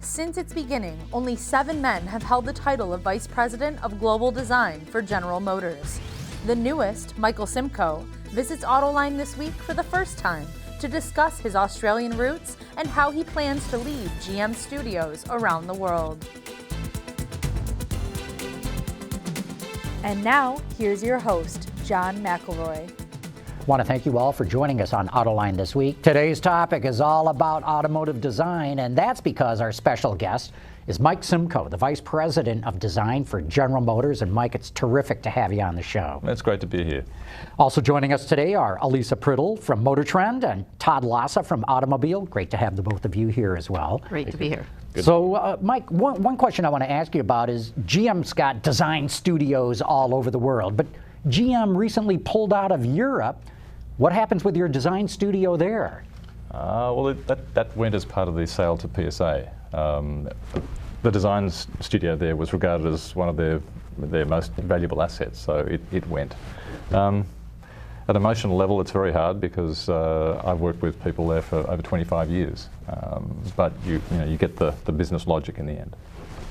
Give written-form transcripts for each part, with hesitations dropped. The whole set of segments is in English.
Since its beginning, only 7 men have held the title of Vice President of Global Design for General Motors. The newest, Michael Simcoe, visits Autoline this week for the first time to discuss his Australian roots and how he plans to lead GM studios around the world. And now, here's your host, John McElroy. I want to thank you all for joining us on Autoline this week. Today's topic is all about automotive design, and that's because our special guest is Mike Simcoe, the Vice President of Design for General Motors. And Mike, it's terrific to have you on the show. It's great to be here. Also joining us today are Alisa Priddle from Motor Trend and Todd Lassa from Automobile. Great to have the both of you here as well. Great to be here. Good. So, Mike, one question I want to ask you about is GM's got design studios all over the world, but GM recently pulled out of Europe. What happens with your design studio there? Well, that went as part of the sale to PSA. The design studio there was regarded as one of their most valuable assets, so it went. At an emotional level, it's very hard because I've worked with people there for over 25 years, but you get the business logic in the end.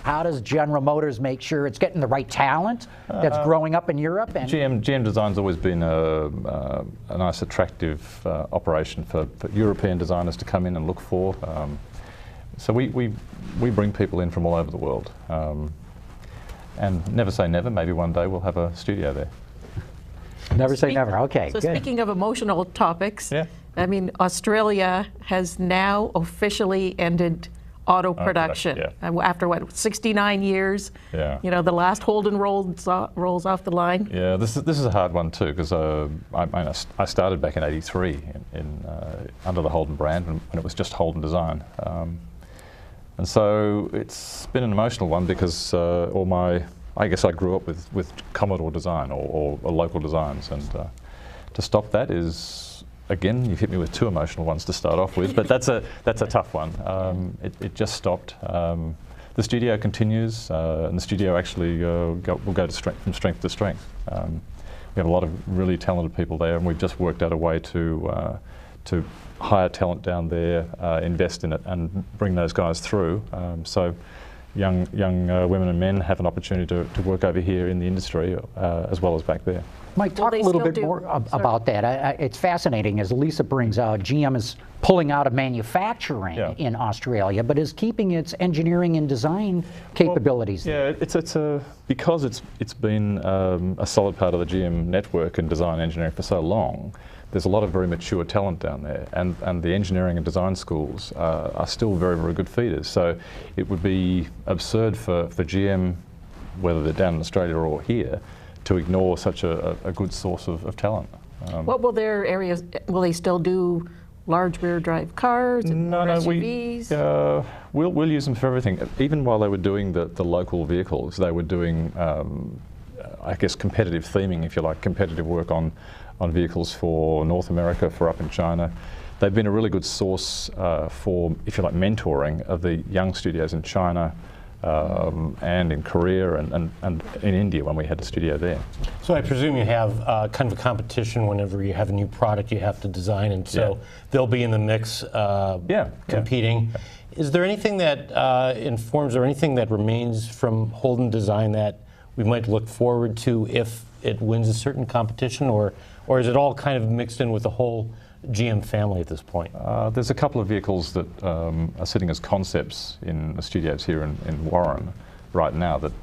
How does General Motors make sure it's getting the right talent that's growing up in Europe? And GM Design's always been a nice, attractive operation for European designers to come in and look for. So we bring people in from all over the world. And never say never, maybe one day we'll have a studio there. Never say never, okay. So good. speaking of emotional topics, Yeah. I mean, Australia has now officially ended auto production. Yeah. After what, 69 years? Yeah. You know, the last Holden rolls off the line. Yeah, this is a hard one too because I started back in '83 under the Holden brand when it was just Holden Design, and so it's been an emotional one because I guess I grew up with Commodore design or local designs, and to stop that is. Again, you've hit me with 2 emotional ones to start off with, but that's a tough one. It just stopped. The studio continues, and the studio actually will go from strength to strength. We have a lot of really talented people there, and we've just worked out a way to hire talent down there, invest in it, and bring those guys through. So young women and men have an opportunity to work over here in the industry as well as back there. Mike, talk a little bit more about that. It's fascinating, as Alisa brings out, GM is pulling out of manufacturing in Australia, but is keeping its engineering and design capabilities there. Yeah, because it's been a solid part of the GM network and design engineering for so long. There's a lot of very mature talent down there, and the engineering and design schools are still very, very good feeders. So it would be absurd for GM, whether they're down in Australia or here, to ignore such a good source of talent. What will their areas, will they still do large rear drive cars and SUVs? We'll use them for everything. Even while they were doing the local vehicles, they were doing, I guess, competitive theming, if you like, competitive work on vehicles for North America, for up in China. They've been a really good source for, if you like, mentoring of the young studios in China, and in Korea and in India when we had a studio there. So I presume you have kind of a competition whenever you have a new product you have to design, and so they'll be in the mix competing. Yeah. Is there anything that informs or anything that remains from Holden Design that we might look forward to if it wins a certain competition, or is it all kind of mixed in with the whole GM family at this point? There's a couple of vehicles that are sitting as concepts in the studios here in Warren right now that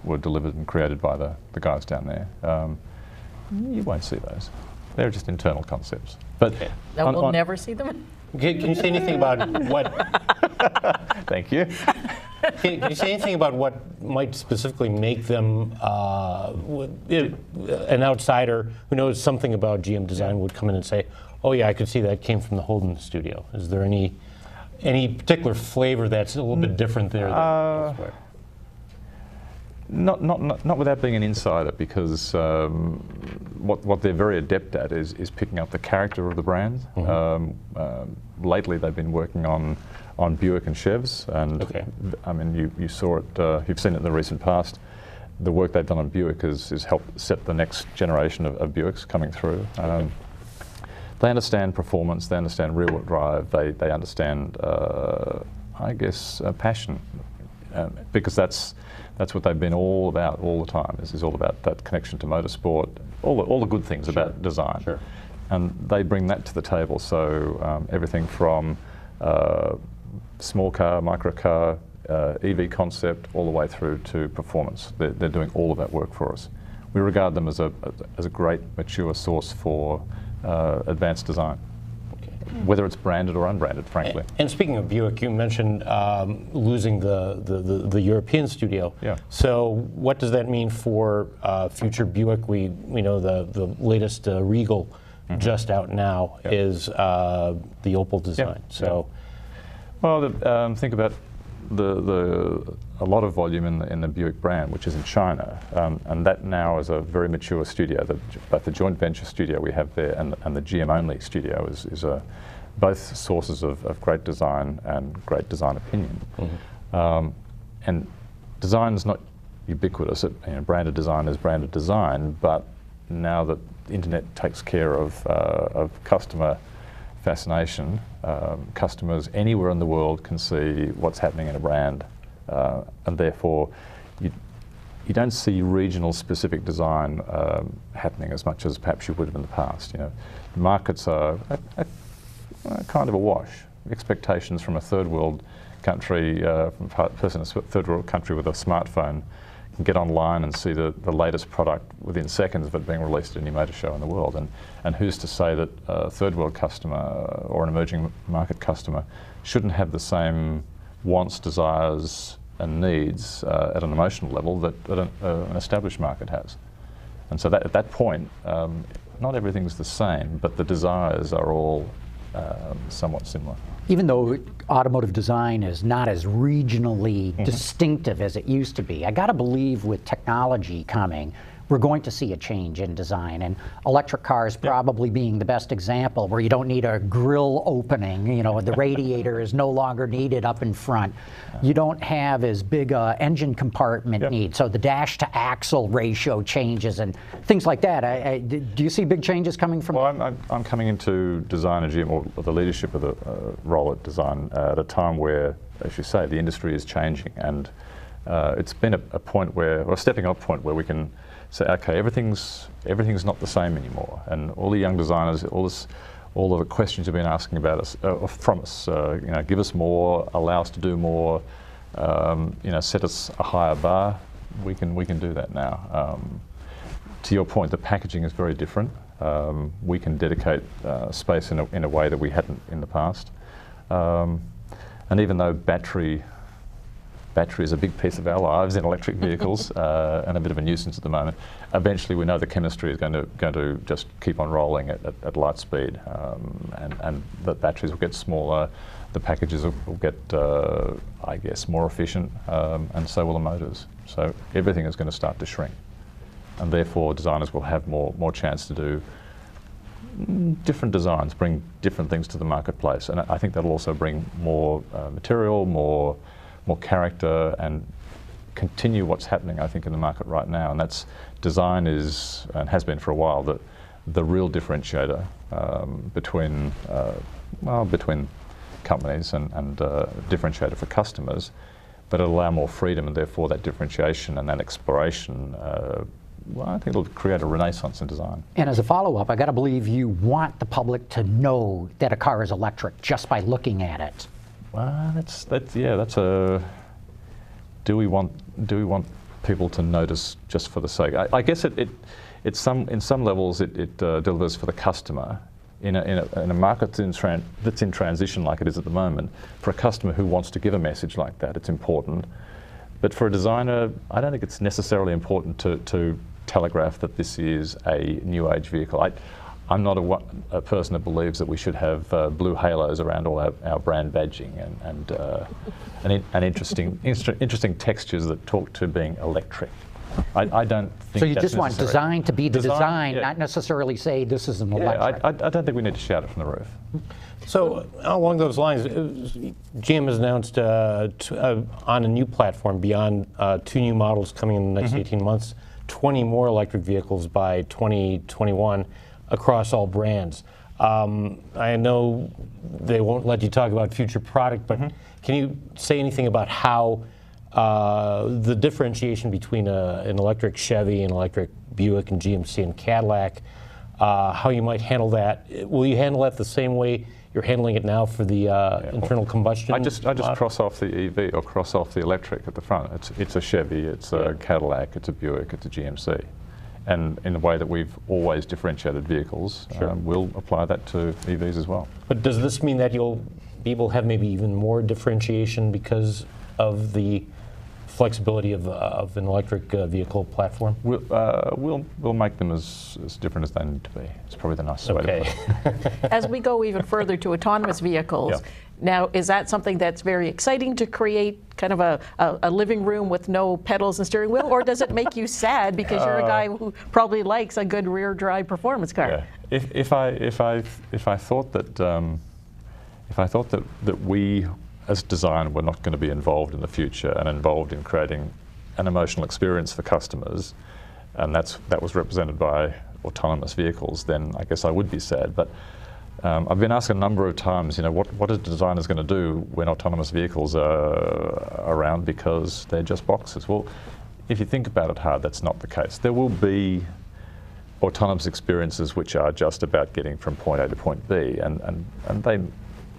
were delivered and created by the guys down there. You won't see those. They're just internal concepts. But we'll never see them? Can you say anything about what... Thank you. Can you say anything about what might specifically make them, an outsider who knows something about GM design would come in and say, oh yeah, I could see that came from the Holden studio. Is there any particular flavor that's a little bit different there than elsewhere? Not without being an insider, because what they're very adept at is picking up the character of the brand. Mm-hmm. Lately, they've been working on Buick and Chevs, and I mean, you saw it. You've seen it in the recent past. The work they've done on Buick has helped set the next generation of Buicks coming through. They understand performance. They understand rear-wheel drive. They understand I guess, passion, because that's what they've been all about all the time. This is all about that connection to motorsport, all the good things about design. Sure. And they bring that to the table. So everything from small car, micro car, EV concept, all the way through to performance. They're doing all of that work for us. We regard them as a great mature source for advanced design, whether it's branded or unbranded, frankly. And speaking of Buick, you mentioned losing the European studio. Yeah. So what does that mean for future Buick? We know the latest Regal just out now is the Opel design. So, well, think about a lot of volume in the Buick brand, which is in China, and that now is a very mature studio. Both the joint venture studio we have there and the GM only studio is both sources of great design and great design opinion. And design is not ubiquitous. Branded design is branded design, but now that the internet takes care of customer fascination, customers anywhere in the world can see what's happening in a brand, and therefore you don't see regional specific design happening as much as perhaps you would have in the past. The markets are kind of awash. Expectations from a third world country, from a person in a third world country with a smartphone can get online and see the latest product within seconds of it being released at any motor show in the world. And who's to say that a third world customer or an emerging market customer shouldn't have the same wants, desires and needs at an emotional level that an established market has. And so at that point, not everything's the same, but the desires are all somewhat similar. Even though automotive design is not as regionally distinctive as it used to be, I got to believe with technology coming, we're going to see a change in design, and electric cars probably being the best example, where you don't need a grill opening, the radiator is no longer needed up in front. You don't have as big a engine compartment need, so the dash to axle ratio changes and things like that. Do you see big changes coming from? Well, I'm coming into design and GM, or the leadership of the role at design at a time where, as you say, the industry is changing, and it's been a point where, or a stepping up point where we can say, okay, everything's not the same anymore, and all the young designers, all of the questions you've been asking about us, from us, give us more, allow us to do more, set us a higher bar. We can do that now. To your point, the packaging is very different. We can dedicate space in a way that we hadn't in the past, and even though battery is a big piece of our lives in electric vehicles and a bit of a nuisance at the moment. Eventually, we know the chemistry is going to just keep on rolling at light speed, and the batteries will get smaller, the packages will get, I guess, more efficient, and so will the motors. So everything is going to start to shrink, and therefore designers will have more chance to do different designs, bring different things to the marketplace, and I think that'll also bring more material, more character, and continue what's happening, I think, in the market right now. And that's design is, and has been for a while, the real differentiator between companies and differentiator for customers. But it'll allow more freedom, and therefore that differentiation and that exploration, I think it'll create a renaissance in design. And as a follow-up, I got to believe you want the public to know that a car is electric just by looking at it. Well, that's a. Do we want people to notice just for the sake? I guess in some levels it delivers for the customer in a market that's in transition like it is at the moment. For a customer who wants to give a message like that, it's important. But for a designer, I don't think it's necessarily important to telegraph that this is a new age vehicle. I'm not a person that believes that we should have blue halos around all our brand badging and interesting textures that talk to being electric. I don't think. So you that's just want necessary. design to be the design, not necessly say this is an electric. I don't think we need to shout it from the roof. So along those lines, GM has announced on a new platform, beyond 2 new models coming in the next 18 months, 20 more electric vehicles by 2021 across all brands. I know they won't let you talk about future product, but can you say anything about how the differentiation between an electric Chevy, an electric Buick and GMC and Cadillac, how you might handle that? Will you handle that the same way you're handling it now for the internal combustion? I just cross off the EV or cross off the electric at the front. It's a Chevy, it's a Cadillac, it's a Buick, it's a GMC. And in the way that we've always differentiated vehicles, we'll apply that to EVs as well. But does this mean that you'll be able to have maybe even more differentiation because of the flexibility of an electric vehicle platform? We'll make them as different as they need to be. It's probably the nicest way to put it. As we go even further to autonomous vehicles, now is that something that's very exciting to create kind of a living room with no pedals and steering wheel, or does it make you sad because you're a guy who probably likes a good rear drive performance car? Yeah. If I thought that we as design were not going to be involved in the future and involved in creating an emotional experience for customers, and that was represented by autonomous vehicles, then I guess I would be sad. But I've been asked a number of times, what are designers going to do when autonomous vehicles are around because they're just boxes? Well, if you think about it hard, that's not the case. There will be autonomous experiences which are just about getting from point A to point B, and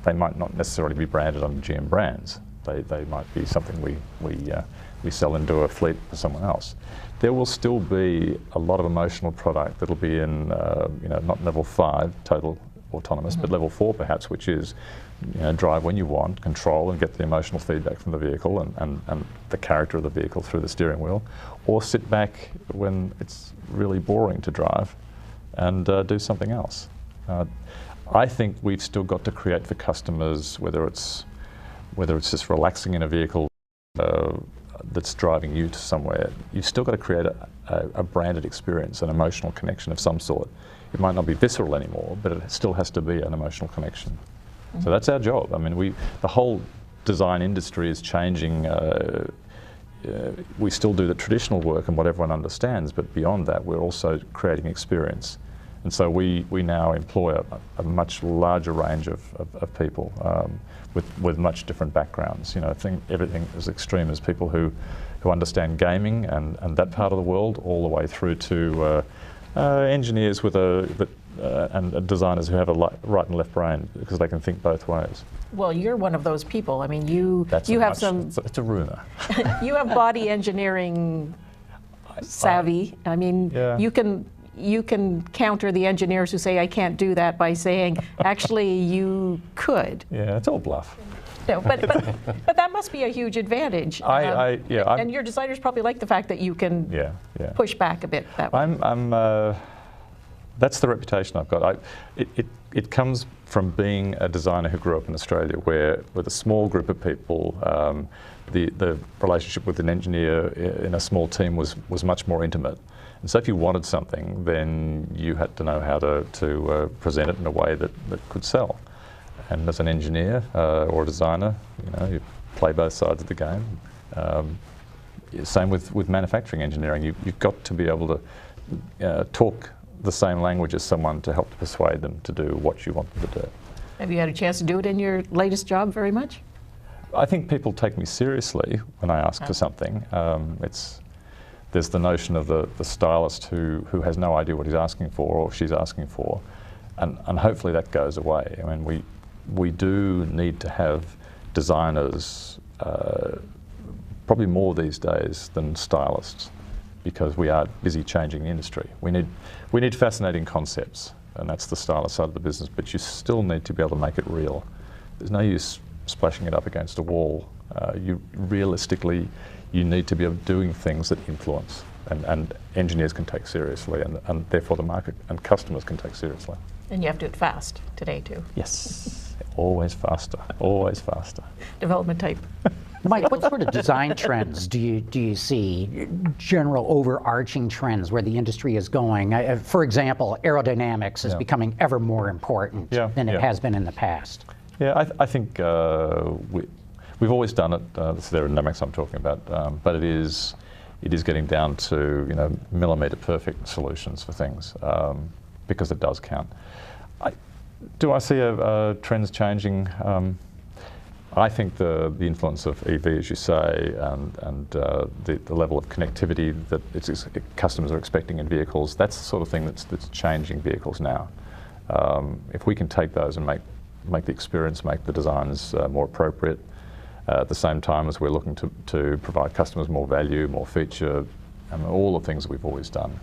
they might not necessarily be branded under GM brands. They might be something we sell into a fleet for someone else. There will still be a lot of emotional product that'll be in, not level 5 total autonomous, but level 4 perhaps, which is drive when you want, control and get the emotional feedback from the vehicle and the character of the vehicle through the steering wheel, or sit back when it's really boring to drive and do something else. I think we've still got to create for customers, whether it's just relaxing in a vehicle that's driving you to somewhere, you've still got to create a branded experience, an emotional connection of some sort. It might not be visceral anymore, but it still has to be an emotional connection. So that's our job. I mean, the whole design industry is changing. We still do the traditional work and what everyone understands, but beyond that, we're also creating experience. And so we now employ a much larger range of people with much different backgrounds. I think everything as extreme as people who understand gaming and that part of the world, all the way through to engineers and designers who have a right and left brain because they can think both ways. Well, you're one of those people. I mean, you have some. It's a rumor. You have body engineering savvy. I mean, you can counter the engineers who say I can't do that by saying, actually, you could. Yeah, it's all bluff. No, but that must be a huge advantage. And your designers probably like the fact that you can push back a bit that way. That's the reputation I've got. It comes from being a designer who grew up in Australia, where with a small group of people, the relationship with an engineer in a small team was much more intimate. And so if you wanted something, then you had to know how to present it in a way that could sell. And as an engineer or a designer, you play both sides of the game. Same with manufacturing engineering. You've got to be able to talk the same language as someone to help to persuade them to do what you want them to do. Have you had a chance to do it in your latest job very much? I think people take me seriously when I ask for something. There's the notion of the stylist who has no idea what he's asking for or she's asking for, and hopefully that goes away. I mean, we do need to have designers, probably more these days than stylists, because we are busy changing the industry. We need fascinating concepts, and that's the stylist side of the business, but you still need to be able to make it real. There's no use splashing it up against a wall. Realistically, you need to be doing things that influence, and engineers can take seriously, and therefore the market and customers can take seriously. And you have to do it fast today too. Yes, always faster, always faster. Development type. Mike, what sort of design trends do you see, general overarching trends where the industry is going? For example, aerodynamics is becoming ever more important than it has been in the past. Yeah, I think we've always done it. This is the aerodynamics I'm talking about, but it is getting down to millimetre perfect solutions for things because it does count. Do I see trends changing? I think the influence of EV, as you say, and the level of connectivity that customers are expecting in vehicles, that's the sort of thing that's changing vehicles now. If we can take those and make the experience, make the designs more appropriate, at the same time as we're looking to provide customers more value, more feature, and all the things that we've always done.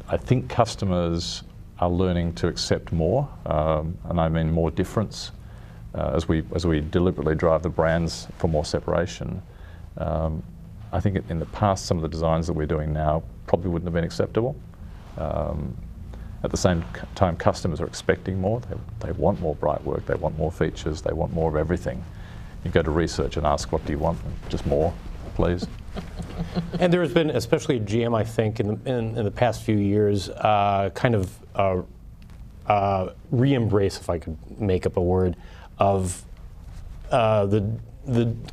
I think customers are learning to accept more, and I mean more difference. As we deliberately drive the brands for more separation. I think in the past, some of the designs that we're doing now probably wouldn't have been acceptable. At the same time, customers are expecting more. They want more bright work, they want more features, they want more of everything. You go to research and ask, what do you want? Just more, please. And there has been, especially at GM, I think, in the past few years, kind of re-embrace, if I could make up a word, of the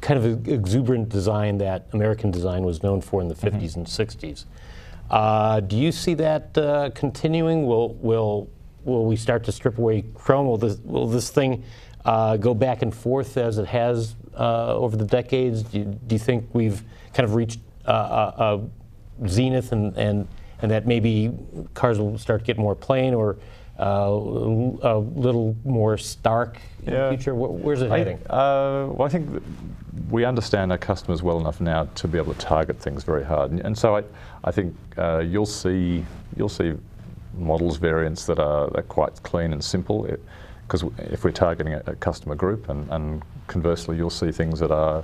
kind of exuberant design that American design was known for in the 50s and 60s. Do you see that continuing? Will we start to strip away chrome? Will this thing go back and forth as it has over the decades? Do you think we've kind of reached a zenith and that maybe cars will start to get more plain or a little more stark in the future? Where's it heading? Well, I think we understand our customers well enough now to be able to target things very hard, and so I think you'll see models variants that are quite clean and simple, because if we're targeting a customer group, and conversely, you'll see things that are,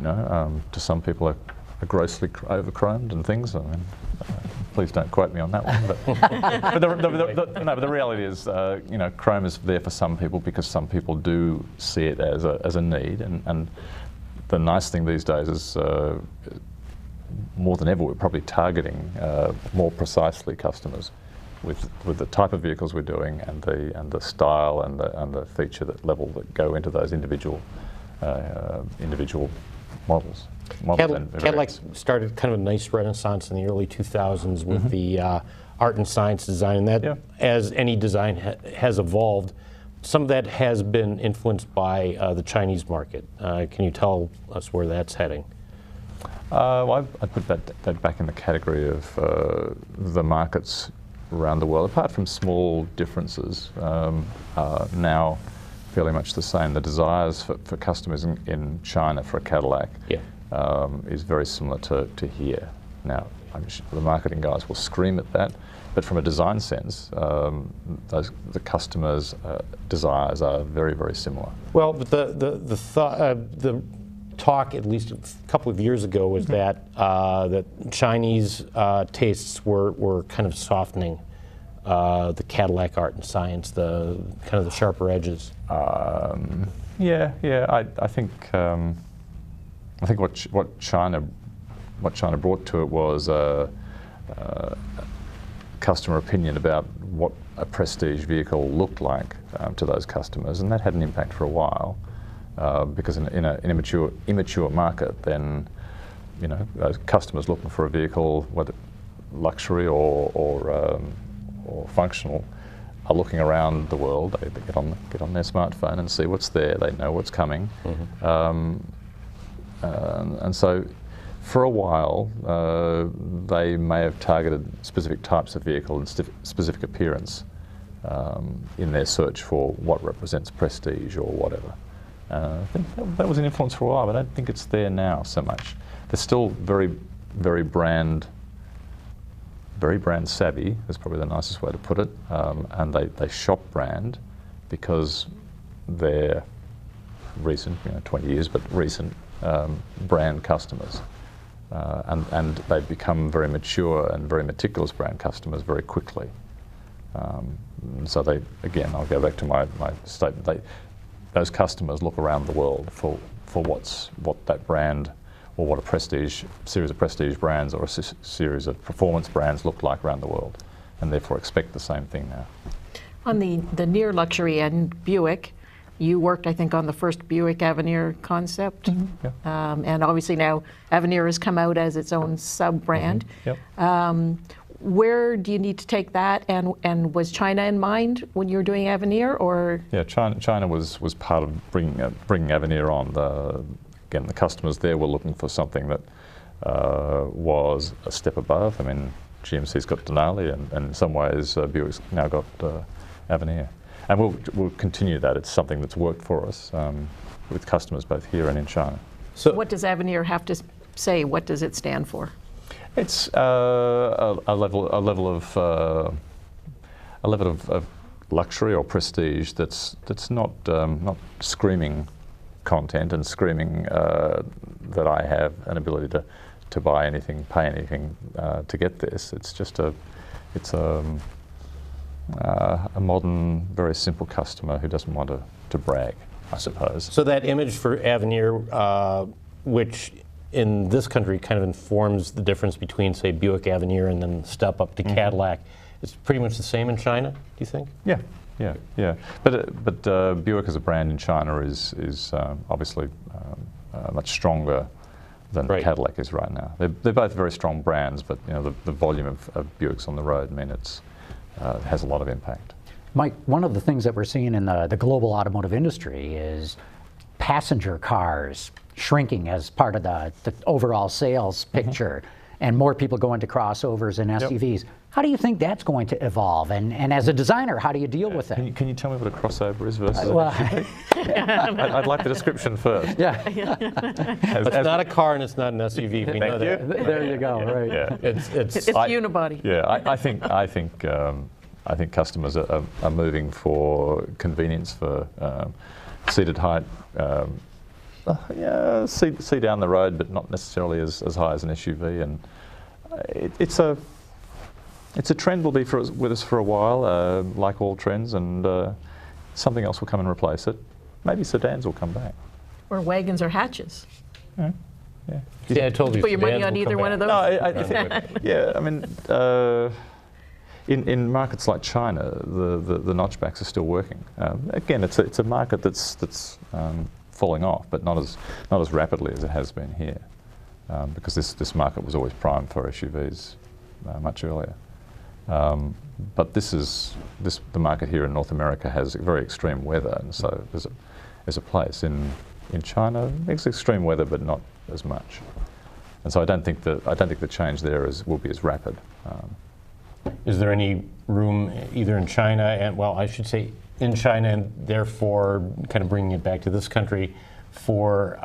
to some people are grossly over-chromed and things. I mean, please don't quote me on that one. But the reality is, chrome is there for some people because some people do see it as a need. And the nice thing these days is, more than ever, we're probably targeting more precisely customers with the type of vehicles we're doing and the style and the feature level that go into those individual models. Cadillac started kind of a nice renaissance in the early 2000s with the art and science design, and that, as any design has evolved, some of that has been influenced by the Chinese market. Can you tell us where that's heading? Well, I'd put that back in the category of the markets around the world, apart from small differences, are now fairly much the same. The desires for customers in China for a Cadillac is very similar to here. Now, I'm sure the marketing guys will scream at that, but from a design sense, the customers' desires are very, very similar. Well, but the talk, at least a couple of years ago, was that that Chinese tastes were kind of softening the Cadillac art and science, the kind of the sharper edges. I think what China brought to it was customer opinion about what a prestige vehicle looked like to those customers, and that had an impact for a while. Because in an immature market, then those customers looking for a vehicle, whether luxury or functional, are looking around the world. They get on their smartphone and see what's there. They know what's coming, and so for a while they may have targeted specific types of vehicle and specific appearance in their search for what represents prestige or whatever. I think that was an influence for a while, but I don't think it's there now so much. They're still very, very brand savvy, is probably the nicest way to put it, and they shop brand because they're recent, 20 years, but recent brand customers. And they become very mature and very meticulous brand customers very quickly. So I'll go back to my statement, those customers look around the world for what that brand or what a series of prestige brands or a series of performance brands look like around the world, and therefore expect the same thing now. On the near luxury end, Buick, you worked, I think, on the first Buick Veneer concept, and obviously now Veneer has come out as its own sub-brand. where do you need to take that? And was China in mind when you were doing Veneer, or? Yeah, China was part of bringing Veneer on. Again, the customers there were looking for something that was a step above. I mean, GMC's got Denali, and in some ways Buick's now got Veneer. And we'll continue that. It's something that's worked for us with customers both here and in China. So what does Veneer have to say? What does it stand for? It's a level of luxury or prestige that's not screaming content and screaming that I have an ability to buy anything, pay anything to get this. It's just a modern, very simple customer who doesn't want to brag, I suppose. So that image for Veneer, which in this country kind of informs the difference between, say, Buick Veneer and then step up to Cadillac, it's pretty much the same in China, do you think? Yeah. But Buick as a brand in China is obviously much stronger than Cadillac is right now. They're both very strong brands, but the volume of Buicks on the road has a lot of impact. Mike, one of the things that we're seeing in the global automotive industry is passenger cars shrinking as part of the overall sales picture, and more people go into crossovers and SUVs. How do you think that's going to evolve? And as a designer, how do you deal with that? Can you tell me what a crossover is versus an SUV? I'd like the description first. Yeah. It's not a car and it's not an SUV. We know that. There you go. Right. Yeah. It's unibody. Yeah. I think customers are moving for convenience, for seated height. See down the road, but not necessarily as high as an SUV, and it's a trend will be with us for a while, like all trends, and something else will come and replace it. Maybe sedans will come back, or wagons or hatches. Yeah. Yeah, I told you. Put your money on either one of those. No, I think, yeah. I mean, in markets like China, the notchbacks are still working. Again, it's a market that's falling off, but not as rapidly as it has been here, because this market was always primed for SUVs much earlier. But the market here in North America has very extreme weather, and so there's a place in China. It's extreme weather, but not as much. And so I don't think the change there will be as rapid. Is there any room either in China and, well, I should say in China, and therefore kind of bringing it back to this country, for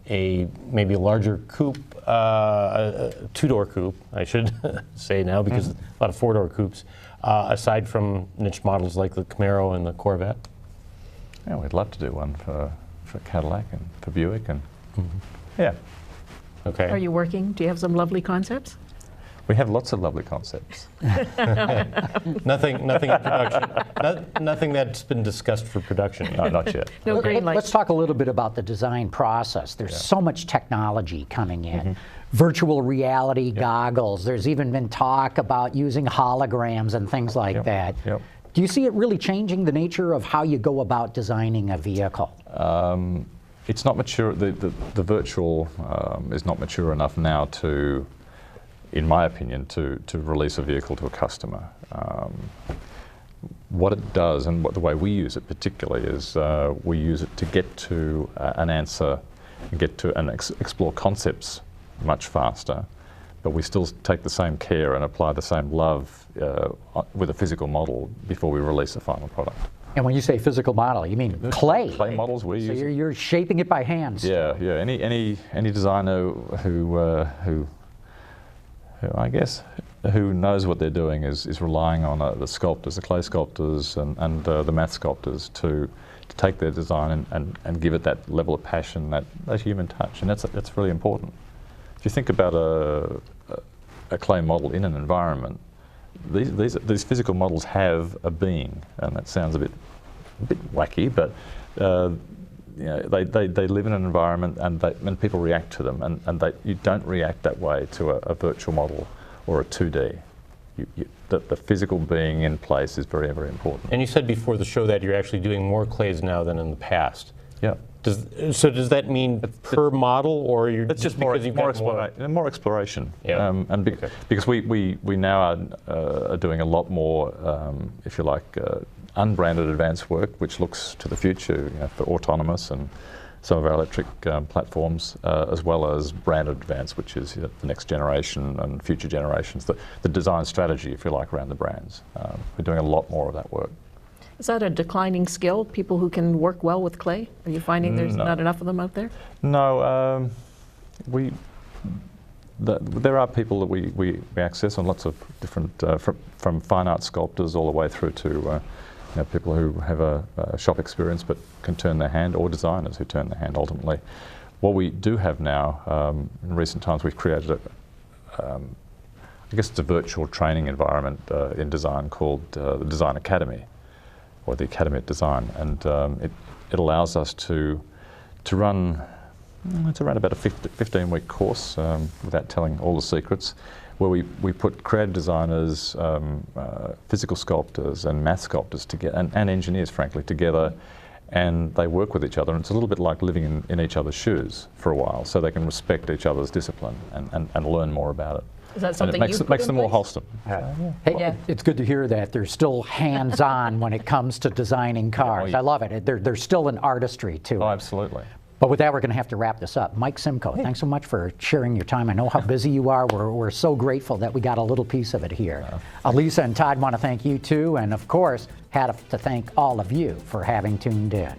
maybe a larger coupe, a two-door coupe, I should say now, because a lot of four-door coupes, aside from niche models like the Camaro and the Corvette? Yeah, we'd love to do one for Cadillac and for Buick, and yeah. Okay. Are you working? Do you have some lovely concepts? We have lots of lovely concepts. Nothing in production. Nothing that's been discussed for production. No, not yet. No green light. Let's talk a little bit about the design process. There's so much technology coming in. Virtual reality goggles. There's even been talk about using holograms and things like that. Yep. Do you see it really changing the nature of how you go about designing a vehicle? It's not mature. The virtual is not mature enough now to, in my opinion, to release a vehicle to a customer. What it does, and the way we use it particularly, is we use it to get to an answer, and explore concepts much faster, but we still take the same care and apply the same love with a physical model before we release the final product. And when you say physical model, you mean clay? Clay models we use. So you're shaping it by hands. Yeah. Any designer who I guess who knows what they're doing is relying on the sculptors, the clay sculptors, and the math sculptors to take their design and give it that level of passion, that human touch, and that's really important. If you think about a clay model in an environment, these physical models have a being, and that sounds a bit wacky, but they live in an environment, and people react to them, and you don't react that way to a virtual model or a 2D. The physical being in place is very, very important. And you said before the show that you're actually doing more clays now than in the past. Yeah. So does that mean per model, or you're it's just more exploration? Yeah. Because we now are doing a lot more, if you like, unbranded advanced work, which looks to the future, for autonomous and some of our electric platforms, as well as branded advanced, which is the next generation and future generations. The design strategy, if you like, around the brands. We're doing a lot more of that work. Is that a declining skill, people who can work well with clay? Are you finding there's not enough of them out there? No. There are people that we access on lots of different, from fine art sculptors all the way through to people who have a shop experience but can turn their hand, or designers who turn their hand ultimately. What we do have now, in recent times, we've created I guess it's a virtual training environment in design called the Design Academy, or the Academy at Design, and it allows us to run, it's around about a 15-week course, without telling all the secrets, where we put creative designers, physical sculptors and math sculptors together, and engineers, frankly, together, and they work with each other, and it's a little bit like living in each other's shoes for a while, so they can respect each other's discipline and learn more about it. Is that something it makes them more wholesome. Hey, it's good to hear that they're still hands-on when it comes to designing cars. I love it. There's still an artistry to it. Oh, absolutely. But with that, we're going to have to wrap this up. Mike Simcoe, thanks so much for sharing your time. I know how busy you are. We're so grateful that we got a little piece of it here. Alisa and Todd want to thank you too, and of course, had to thank all of you for having tuned in.